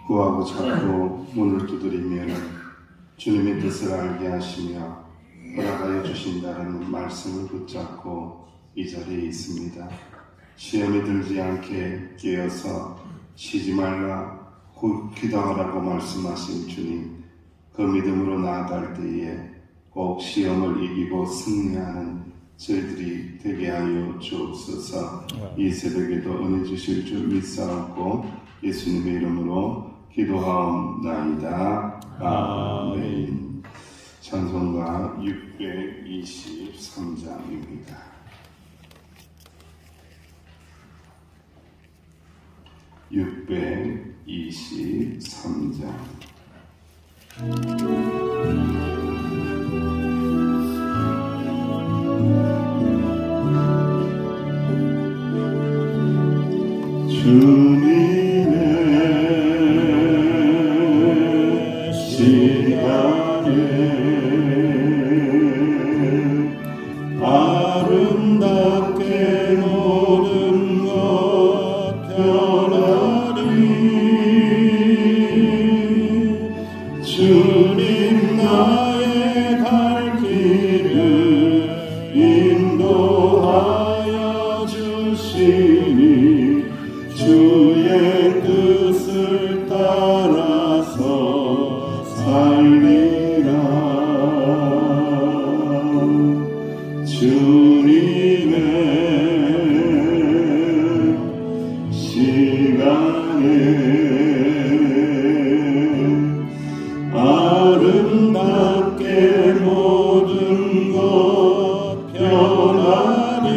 구하고 찾고 문을 두드리면 주님의 뜻을 알게 하시며 허락하여 주신다는 말씀을 붙잡고 이 자리에 있습니다. 시험에 들지 않게 깨어서 쉬지 말라 기도하라고 말씀하신 주님, 그 믿음으로 나아갈 때에 꼭 시험을 이기고 승리하는 저희들이 되게 하여 주옵소서. 이 새벽에도 은혜 주실 줄 믿사옵고 예수님의 이름으로 기도하옵나이다. 아멘. 찬송가 623장입니다. 623장. 주님의 시간에 아름답게 모든 것 변하리. 주님 나의 갈 길을 인도하여 주시니 주의 뜻을 따라서 살리라. 주님의 시간에 아름답게 모든 것 변하리.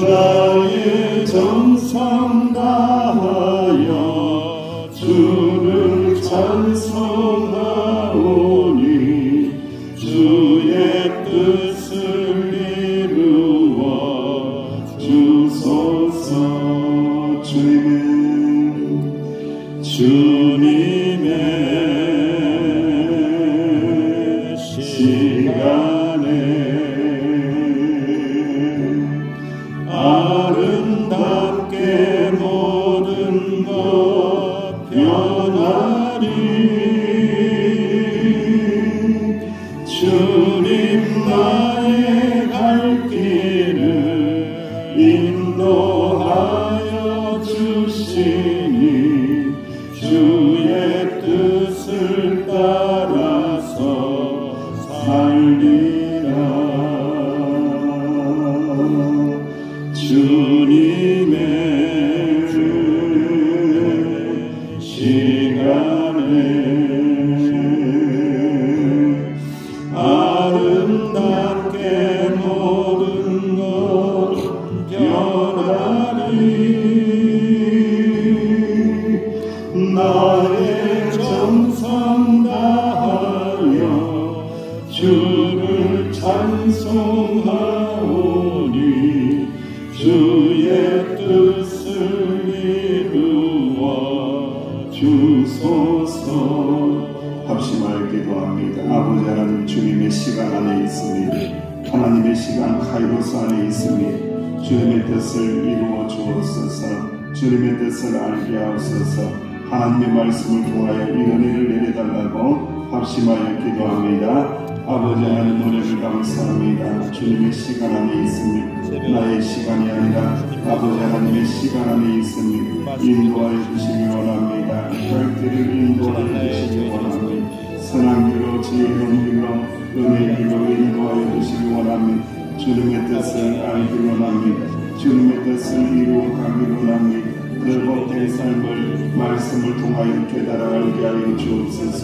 나의 정성 다하여 주를 찬송하오니 주의 뜻을 이루어 주소서. 주님의 시간에 아름답게 모든 것 변하리. 주님 나의 갈 길을 인도하여 주시니 주의 뜻을 따라서 살리라. 주님의 시간에 아름답게 모든 것 변하리. 나의 정성 다하여 주를 찬송하오니 주의 뜻을 이루어 주소서. 합심하여 기도합니다. 아버지 하나님, 주님의 시간 안에 있으니 하나님의 시간 카이로스 안에 있으니 주님의 뜻을 이루어 주옵소서. 주님의 뜻을 알게 하옵소서. 하나님의 말씀을 통하여 이 은혜를 내려달라고 합심하여 기도합니다. 아버지 하나님, 은혜를 감사합니다. 주님의 시간 안에 있으니 나의 시간이 아니라 아버지 하나님의 시간 안에 있으니 인도하여 주시기 원합니다. 갈 길을 인도하여 주시기 원합니다. 선한 길로 지혜로운 길로 은혜의 길로 인도하여 주시기 원합니다. 주님의 뜻을 알기 원합니다. 주님의 뜻을 이루어가기 원합니다. 그 복된 삶을 말씀을 통하여 깨달아 알게 하여 주옵소서.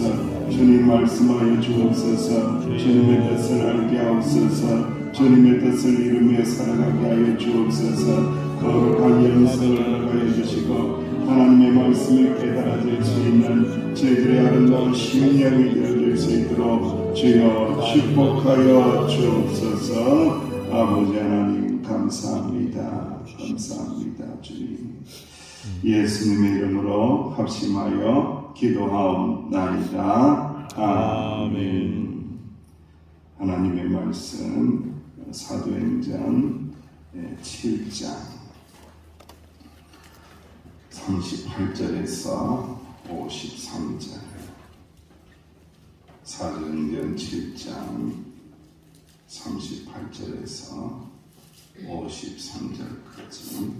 주님 말씀하여 주옵소서. 주님의 뜻을 알게 하옵소서. 주님의 뜻을 이루며 살아가게 하여 주옵소서. 거룩한 영성을 허락하여 주시고 하나님의 말씀을 깨달아질 수 있는 저희들의 아름다운 심령이 되어질 수 있도록 주여 축복하여 주옵소서. 아버지 하나님 감사합니다. 감사합니다. 주님 예수님의 이름으로 합심하여 기도하옵나이다. 아멘. 하나님의 말씀 사도행전 7장 38절에서 53절, 사도행전 7장 38절에서 53절까지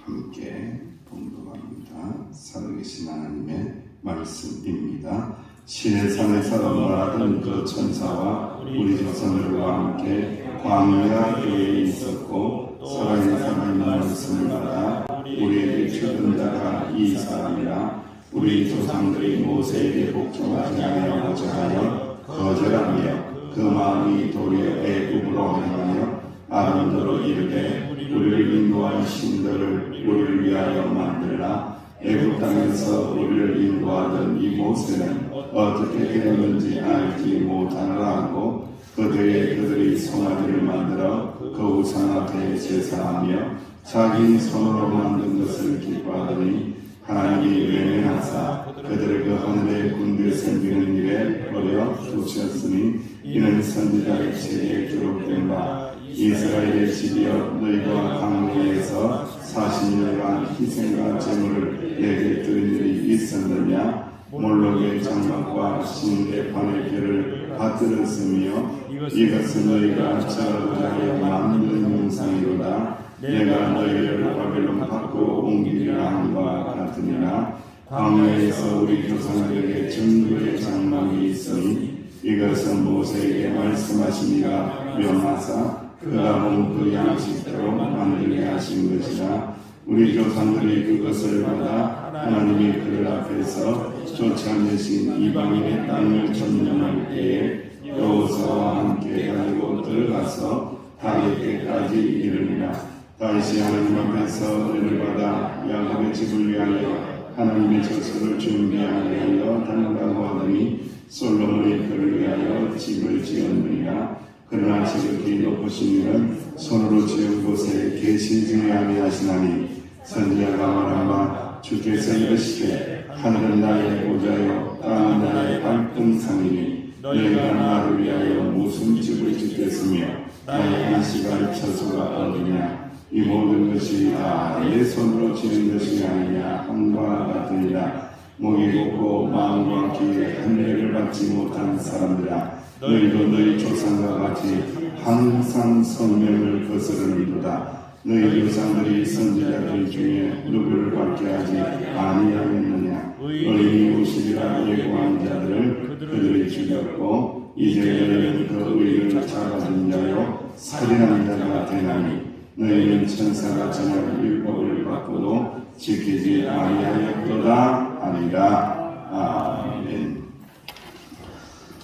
함께 봉독합니다. 살아계신 하나님의 말씀입니다. 시내산에서 말하던 그 천사와 우리 조상들과 함께 광야에 있었고 살아있는 하나님의 말씀을 받아 우리에게 주던 자가 이 사람이라. 우리 조상들이 모세에게 복종하지 아니하고자 하여 거절하며 그 마음이 도리어 애굽으로 향하여 아론더러 이르되 우리를 인도한 신들을 우리를 위하여 만들라. 애굽 땅에서 우리를 인도하던 이 모세는 어떻게 되었는지 알지 못하노라 하고 그들이 송아지를 만들어 그 우상 앞에 제사하며 자기 손으로 만든 것을 기뻐하더니 하나님이 외면하사 그들을 그 하늘의 군대 섬기는 일에 버려 두셨으니 이는 선지자의 책에 기록된 바 이스라엘의 집이여 너희가 광야에서 40년간 희생과 제물을 내게 드린 일이 있었느냐. 몰록의 장막과 신대판의 별을 받들었으며 이것은 너희가 절하고자 하여 만든 형상이로다. 내가 너희를 바벨론 밖으로 옮기리라 함과 같으니라. 광야에서 우리 조상들에게 전부의 장막이 있으니 이것은 모세에게 말씀하시니라 명하사 그가 본 그 양식대로 만들게 하신 것이라. 우리 조상들이 그것을 받아 하나님이 그들 앞에서 쫓아내신 이방인의 땅을 점령할 때에 여호수아와 함께 가지고 들어가서 다윗에게까지 이르니라. 다윗이 하나님 앞에서 은혜를 받아 야곱의 집을 위하여 하나님의 저수를 준비하게 하여 달라고 하더니 솔로몬이 그를 위하여 집을 지었느니라. 그러나 지극히 높으신 이는 손으로 지은 곳에 계시지 아니하시나니 선지자가 말한 바 주께서 이르시되 하늘은 나의 보좌요 땅은 나의 발등상이니 너희가 나를 위하여 무슨 집을 짓겠으며 나의 안식할 처소가 어디냐. 이 모든 것이 다 내 손으로 지은 것이 아니냐 함과 같으니라. 목이 곱고 마음과 귀에 한례를 받지 못한 사람들아, 너희도 너희 조상과 같이 항상 성명을 거스르는도다. 너희 조상들이 선지자들 중에 누구를 받게 하지 아니하였느냐. 의인이 오시리라 예고한 자들을 그들이 죽였고 이제 너희는 그 의인을 잡아준 자요 살인한 자가 되나니 너희는 천사가 전할 율법을 받고도 지키지 아니하였도다 아니라. 아멘.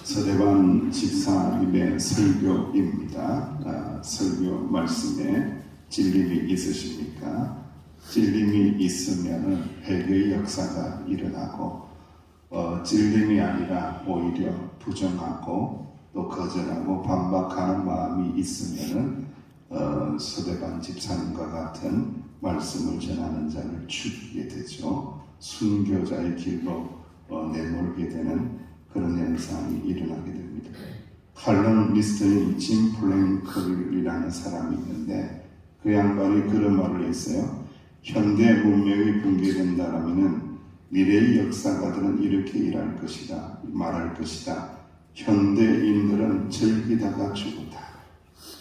서대반 집사님의 설교입니다. 설교 말씀에 찔림이 있으십니까? 찔림이 있으면 회개의 역사가 일어나고 찔림이 아니라 오히려 부정하고 또 거절하고 반박하는 마음이 있으면 서대반 집사님과 같은 말씀을 전하는 자를 죽이게 되죠. 순교자의 길로 내몰게 되는 그런 현상이 일어나게 됩니다. 칼럼 리스트닝 짐 플랭클이라는 사람이 있는데 그 양반이 그런 말을 했어요. 현대 문명이 붕괴된다라면 미래의 역사가들은 이렇게 일할 것이다, 말할 것이다. 현대인들은 즐기다가 죽었다.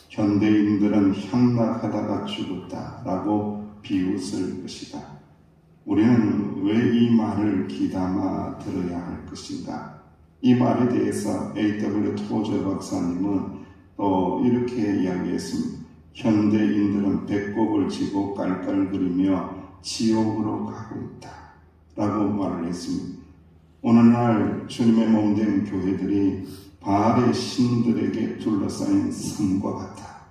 현대인들은 향락하다가 죽었다 라고 비웃을 것이다. 우리는 왜 이 말을 귀담아 들어야 할 것인가? 이 말에 대해서 A.W. 토저 박사님은 또 이렇게 이야기했습니다. 현대인들은 배꼽을 쥐고 깔깔거리며 지옥으로 가고 있다 라고 말을 했습니다. 오늘날 주님의 몸된 교회들이 바알의 신들에게 둘러싸인 성과 같다.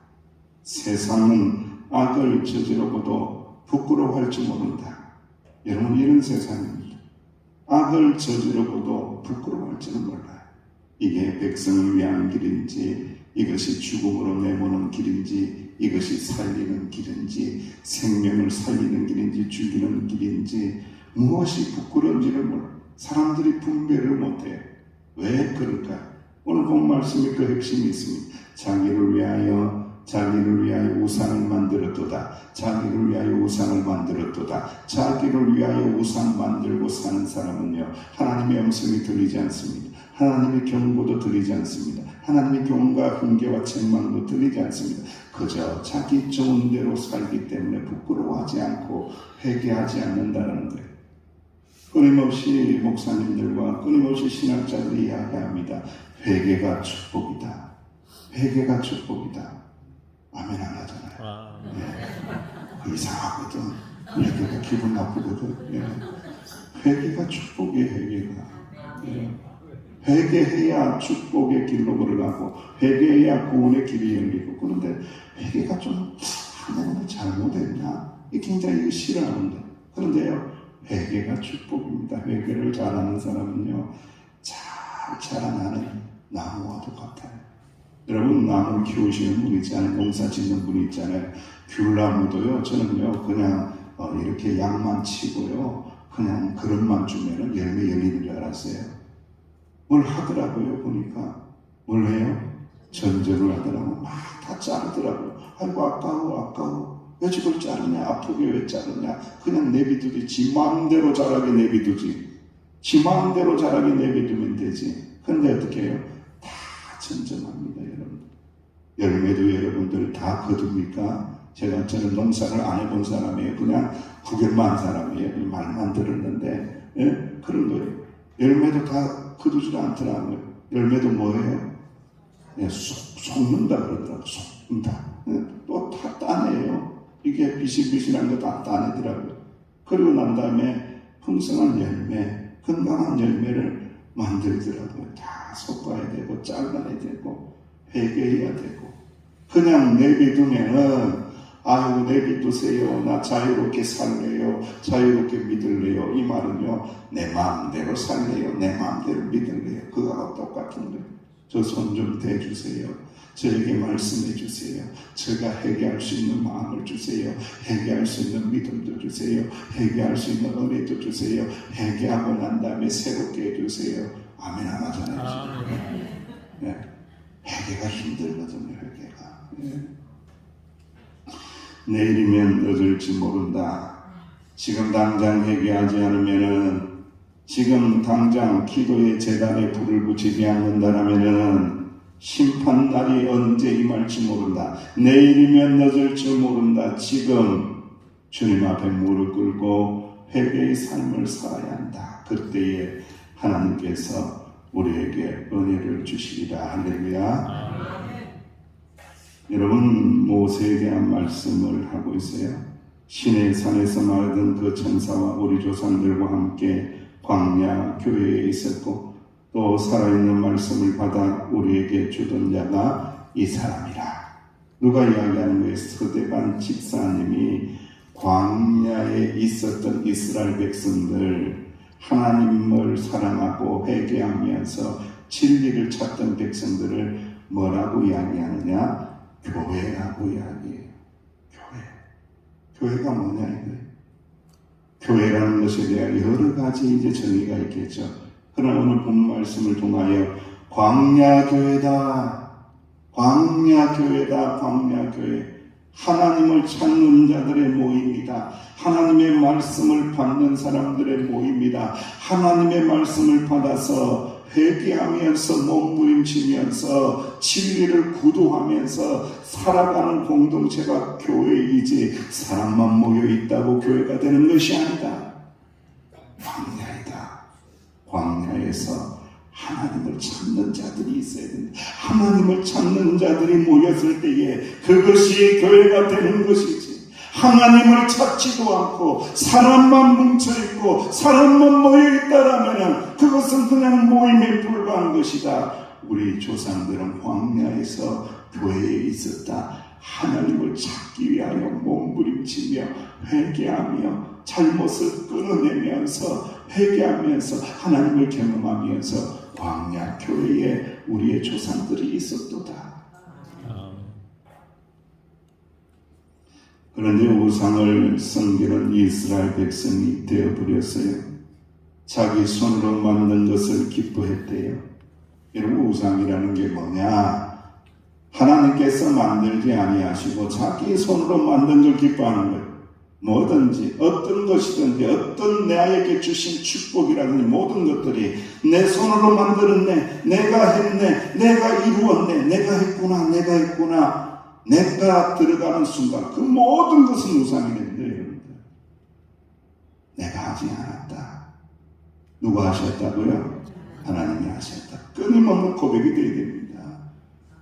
세상은 악을 저지르고도 부끄러워할 줄 모른다. 여러분, 이런 세상입니다. 악을 저지르고도 부끄러워할 줄은 몰라요. 이게 백성을 위한 길인지, 이것이 죽음으로 내모는 길인지, 이것이 살리는 길인지, 생명을 살리는 길인지, 죽이는 길인지, 무엇이 부끄러운지를 몰라요. 사람들이 분별을 못해요. 왜 그럴까요? 오늘 본 말씀이 그 핵심이 있습니다. 자기를 위하여 자기를 위하여 우상을 만들었도다. 자기를 위하여 우상을 만들었도다. 자기를 위하여 우상 만들고 사는 사람은요, 하나님의 음성이 들리지 않습니다. 하나님의 경고도 들리지 않습니다. 하나님의 경고와 훈계와 책망도 들리지 않습니다. 그저 자기 좋은 대로 살기 때문에 부끄러워하지 않고 회개하지 않는다는 거예요. 끊임없이 목사님들과 끊임없이 신학자들이 이야기합니다. 회개가 축복이다. 회개가 축복이다. 아멘 안 하잖아요. 네. 이상하거든. 회개가 기분 나쁘거든. 네. 회개가 축복이에요. 회개가. 네. 회개해야 축복의 길로 걸어가고 회개해야 구원의 길이 열리고, 그런데 회개가 좀 하나님을 잘못했나? 굉장히 싫어하는데, 그런데요, 회개가 축복입니다. 회개를 잘하는 사람은요, 잘 자라나는 나무와 똑같아요. 여러분, 나무 키우시는 분 있잖아요. 농사 짓는 분 있잖아요. 귤나무도요, 저는요, 그냥 이렇게 약만 치고요, 그냥 그릇만 주면은 열매 열리는 줄 알았어요. 뭘 하더라고요. 보니까 뭘 해요? 전절을 하더라고. 막 다 자르더라고요. 아이고 아까워. 왜 저걸 자르냐? 아프게 왜 자르냐? 그냥 내비두지. 지 마음대로 자라게 내비두지. 지 마음대로 자라게 내비두면 되지. 그런데 어떻게 해요? 다 전전합니다. 여러분. 열매도 여러분들 다 거둡니까? 저는 농사를 안 해본 사람이에요. 그냥 구경만 한 사람이에요. 말만 들었는데, 예? 그런 거예요. 열매도 다 거두지 않더라고요. 열매도 뭐예요? 네, 속는다 그러더라고요. 속는다. 네, 또 다 따내요. 이게 비실비실한 거 다 따내더라고요. 그리고 난 다음에 풍성한 열매, 건강한 열매를 만들더라고요. 다 섞어야 되고, 잘라야 되고, 회개해야 되고. 그냥 내비두면은, 아유, 내비두세요. 나 자유롭게 살래요. 자유롭게 믿을래요. 이 말은요, 내 마음대로 살래요. 내 마음대로 믿을래요. 그거하고 똑같은 거예요. 저 손 좀 대주세요. 저에게 말씀해 주세요. 제가 회개할 수 있는 마음을 주세요. 회개할 수 있는 믿음도 주세요. 회개할 수 있는 은혜도 주세요. 회개하고 난 다음에 새롭게 해주세요. 아멘 안 하잖아요. 네. 회개가 힘들거든요. 회개가. 네. 내일이면 늦을지 모른다. 지금 당장 회개하지 않으면은, 지금 당장 기도의 제단에 불을 붙이지 않는다라면은 심판날이 언제 임할지 모른다. 내일이면 늦을지 모른다. 지금 주님 앞에 무릎 꿇고 회개의 삶을 살아야 한다. 그때에 하나님께서 우리에게 은혜를 주시리라. 할렐루야. 여러분, 모세에 대한 말씀을 하고 있어요. 시내 산에서 말하던 그 천사와 우리 조상들과 함께 광야 교회에 있었고, 또 살아있는 말씀을 받아 우리에게 주던 자가 이 사람이라. 누가 이야기하는 거예요? 서대반 집사님이 광야에 있었던 이스라엘 백성들, 하나님을 사랑하고 회개하면서 진리를 찾던 백성들을 뭐라고 이야기하느냐? 교회라고 이야기해요. 교회가 뭐냐 이거예요. 교회라는 것에 대한 여러 가지 이제 정의가 있겠죠. 그러나 오늘 본 말씀을 통하여 광야교회다. 광야교회다. 광야교회. 하나님을 찾는 자들의 모임이다. 하나님의 말씀을 받는 사람들의 모임이다. 하나님의 말씀을 받아서 회개하면서 몸부림치면서 진리를 구도하면서 살아가는 공동체가 교회이지, 사람만 모여있다고 교회가 되는 것이 아니다. 광야이다. 광야에서 하나님을 찾는 자들이 있어야 된다. 하나님을 찾는 자들이 모였을 때에 그것이 교회가 되는 것이지, 하나님을 찾지도 않고 사람만 뭉쳐있고 사람만 모여있다라면 그것은 그냥 모임에 불과한 것이다. 우리 조상들은 광야에서 교회에 있었다. 하나님을 찾기 위하여 몸부림치며 회개하며 잘못을 끊어내면서 회개하면서 하나님을 경험하면서 광야 교회에 우리의 조상들이 있었도다. 그런데 우상을 섬기는 이스라엘 백성이 되어버렸어요. 자기 손으로 만든 것을 기뻐했대요. 여러분, 우상이라는 게 뭐냐? 하나님께서 만들지 아니하시고 자기 손으로 만든 걸 기뻐하는 거예요. 뭐든지 어떤 것이든지 어떤 나에게 주신 축복이라든지 모든 것들이 내 손으로 만들었네, 내가 했네, 내가 이루었네, 내가 했구나, 내가 들어가는 순간 그 모든 것은 우상이 됩니다. 여러분들, 내가 하지 않았다. 누가 하셨다고요? 하나님이 하셨다. 끊임없는 고백이 되어야 됩니다.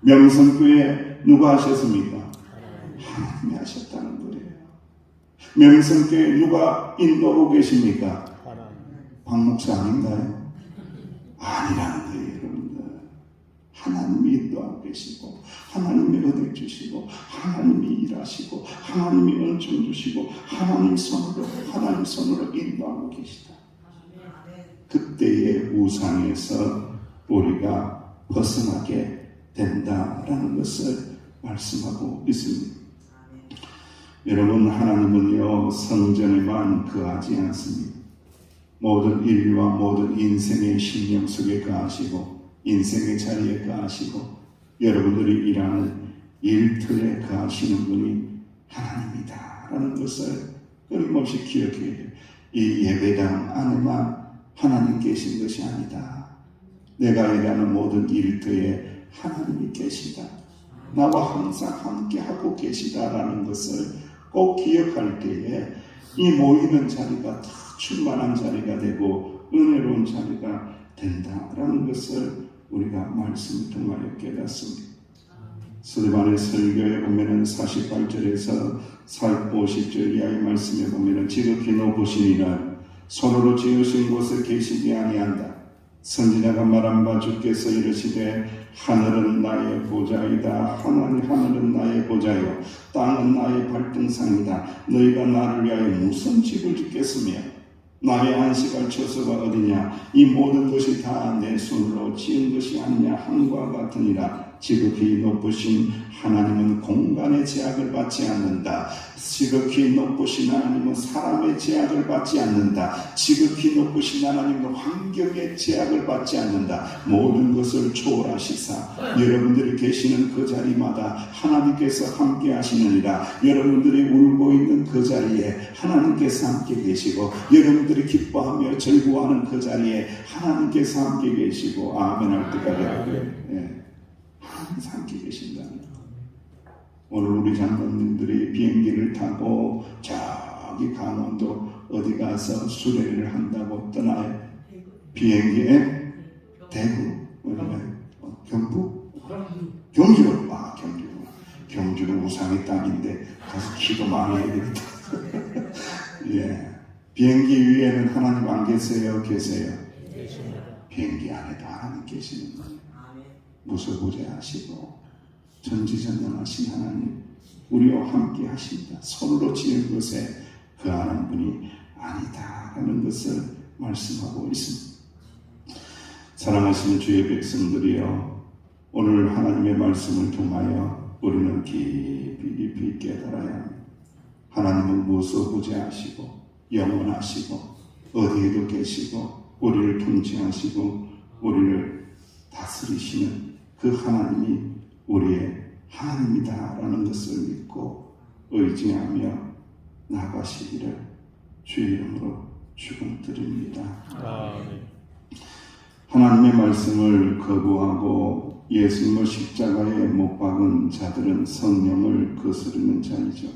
명성교회 누가 하셨습니까? 하나님이 하셨다는 거예요. 명성교회 누가 인도하고 계십니까? 박 목사 아닌가요? 아니라는 거예요. 여러분들, 하나님이 인도하고 계시고 하나님이 은혜 주시고 하나님이 일하시고 하나님이 은총 주시고 하나님 손으로 인도하고 계시다. 그때의 우상에서 우리가 벗어나게 된다라는 것을 말씀하고 있습니다. 여러분, 하나님은요 성전에만 거하지 않습니다. 모든 인류와 모든 인생의 신령 속에 거하시고 인생의 자리에 거하시고 여러분들이 일하는 일터에 거하시는 분이 하나님이다 라는 것을 끊임없이 기억해야 돼요. 이 예배당 안에만 하나님 계신 것이 아니다. 내가 일하는 모든 일터에 하나님이 계시다. 나와 항상 함께하고 계시다라는 것을 꼭 기억할 때에 이 모이는 자리가 다 충만한 자리가 되고 은혜로운 자리가 된다라는 것을 우리가 말씀을 통하여 깨닫습니다. 스데반의 설교에 보면은 48절에서 50절 이하의 말씀에 보면은 지극히 높으신 이는 손으로 지으신 곳에 계시지 아니한다. 선지자가 말한 바 주께서 이르시되 하늘은 나의 보좌이다. 하늘은 나의 보좌요 땅은 나의 발등상이다. 너희가 나를 위하여 무슨 집을 짓겠으며 나의 안식할 처소가 어디냐. 이 모든 것이 다 내 손으로 지은 것이 아니냐 함과 같으니라. 지극히 높으신 하나님은 공간의 제약을 받지 않는다. 지극히 높으신 하나님은 사람의 제약을 받지 않는다. 지극히 높으신 하나님은 환경의 제약을 받지 않는다. 모든 것을 초월하시사 여러분들이 계시는 그 자리마다 하나님께서 함께 하시느니라. 여러분들이 울고 있는 그 자리에 하나님께서 함께 계시고 여러분들이 기뻐하며 즐거워하는 그 자리에 하나님께서 함께 계시고 아멘 할 때까지 하고요. 하나님께서 함께 계신다는 것. 오늘 우리 장로님들이 비행기를 타고 저기 강원도 어디 가서 수련을 한다고 떠나요. 비행기에 대구, 경부? 경주로. 경주는 우상의 땅인데 가서 기도 많이 해야 되겠다. 예. 비행기 위에는 하나님 안 계세요? 계세요? 비행기 안에도 하나님 계시는 거예요. 무소부재하시고 전지전능하신 하나님 우리와 함께 하신다. 손으로 지은 것에 거하는 분이 아니다 라는 것을 말씀하고 있습니다. 사랑하시는 주의 백성들이여, 오늘 하나님의 말씀을 통하여 우리는 깊이 깨달아야 합니다. 하나님은 무소부재하시고 영원하시고 어디에도 계시고 우리를 통치하시고 우리를 다스리시는 그 하나님이 우리의 하나님이다라는 것을 믿고 의지하며 나가시기를 주의 이름으로 축원드립니다. 하나님의 말씀을 거부하고 예수님을 십자가에 못 박은 자들은 성령을 거스르는 자이죠.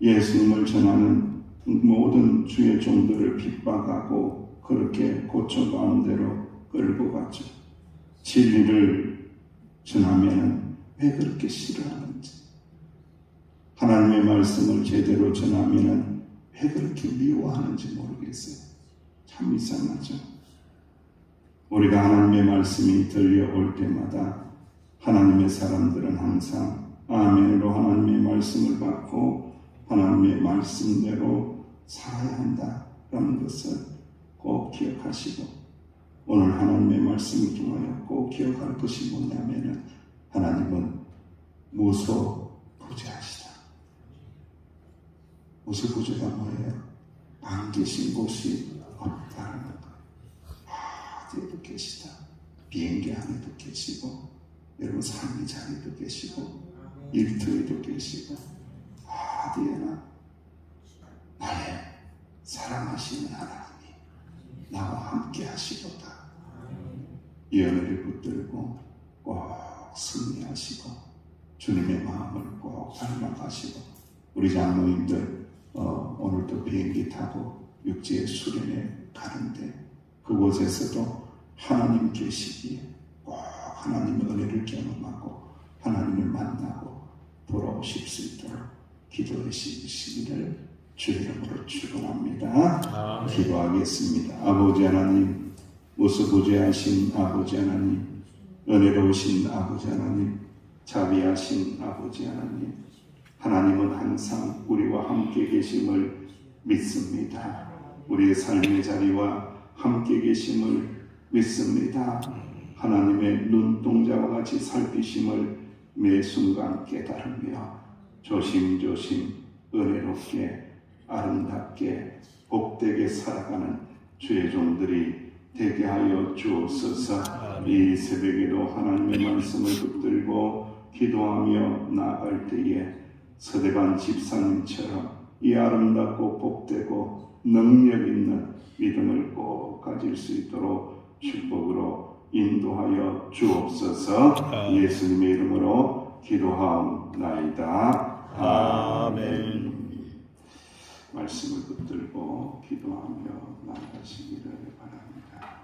예수님을 전하는 모든 주의 종들을 핍박하고 그렇게 고쳐가는 대로 끌고 갔죠. 진리를 전하면 왜 그렇게 싫어하는지, 하나님의 말씀을 제대로 전하면 왜 그렇게 미워하는지 모르겠어요. 참 이상하죠. 우리가 하나님의 말씀이 들려올 때마다 하나님의 사람들은 항상 아멘으로 하나님의 말씀을 받고 하나님의 말씀대로 살아야 한다라는 것을 꼭 기억하시고, 오늘 하나님의 말씀을 통하여 꼭 기억할 것이 뭐냐면 하나님은 무소부재하시다. 무소부재가 뭐예요? 안 계신 곳이 없다는 거예요. 어디에도 계시다. 비행기 안에도 계시고 여러분 삶의 자리도 계시고 일터에도 계시고 어디에나 나의 사랑하시는 하나님이 나와 함께 하시도다. 이 은혜를 붙들고 꼭 승리하시고 주님의 마음을 꼭 닮아가시고 우리 장로님들 오늘도 비행기 타고 육지의 수련에 가는데 그곳에서도 하나님 계시기에 꼭 하나님의 은혜를 경험하고 하나님을 만나고 돌아오실 수 있도록 기도해 주시기를 주의 이름으로 축원합니다. 기도하겠습니다. 아버지 하나님, 무수부재하신 아버지 하나님, 은혜로우신 아버지 하나님, 자비하신 아버지 하나님, 하나님은 항상 우리와 함께 계심을 믿습니다. 우리의 삶의 자리와 함께 계심을 믿습니다. 하나님의 눈동자와 같이 살피심을 매 순간 깨달으며 조심조심 은혜롭게 아름답게 복되게 살아가는 주의 종들이 되게 하여 주옵소서. 이 새벽에도 하나님의 말씀을 붙들고 기도하며 나아갈 때에 서대반 집사님처럼 이 아름답고 복되고 능력 있는 믿음을 꼭 가질 수 있도록 축복으로 인도하여 주옵소서. 예수님의 이름으로 기도하옵나이다. 아멘. 말씀을 붙들고 기도하며 나아가시기를 바랍니다.